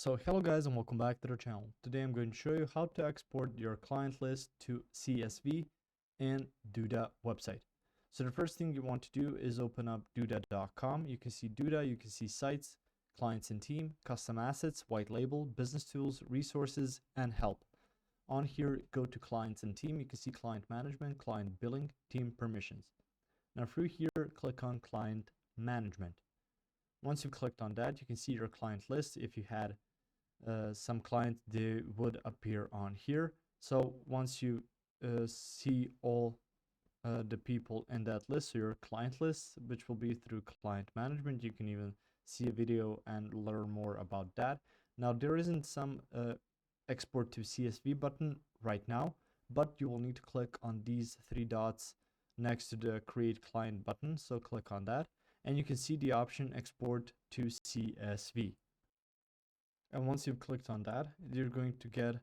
So hello guys and welcome back to the channel. Today I'm going to show you how to export your client list to CSV in Duda website. So the first thing you want to do is open up duda.com. You can see Duda, you can see sites, clients and team, custom assets, white label, business tools, resources, and help. On here, go to clients and team. You can see client management, client billing, team permissions. Now through here, click on client management. Once you've clicked on that, you can see your client list. If you had some clients, they would appear on here. So once you see all the people in that list, so your client list, which will be through client management, you can even see a video and learn more about that. Now there isn't some export to CSV button right now, but you will need to click on these three dots next to the create client button. So click on that and you can see the option export to CSV. And once you've clicked on that, you're going to get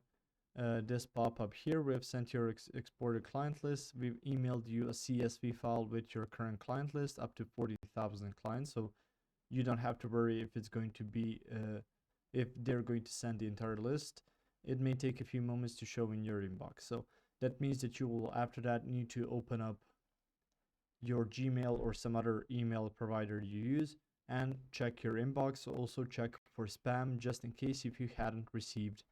this pop-up here. We have sent your exported client list. We've emailed you a CSV file with your current client list up to 40,000 clients. So you don't have to worry if it's going to be, if they're going to send the entire list. It may take a few moments to show in your inbox. So that means that you will, after that, need to open up your Gmail or some other email provider you use and check your inbox. Also check for spam just in case if you hadn't received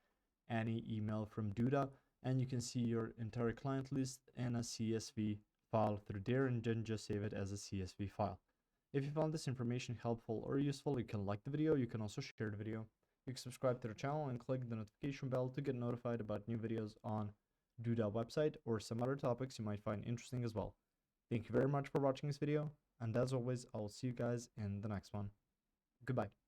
any email from Duda, and you can see your entire client list in a CSV file through there, and then just save it as a CSV file. If you found this information helpful or useful, you can like the video. You can also share the video. You can subscribe to the channel and click the notification bell to get notified about new videos on Duda website or some other topics you might find interesting as well. Thank you very much for watching this video, and as always, I will see you guys in the next one. Goodbye.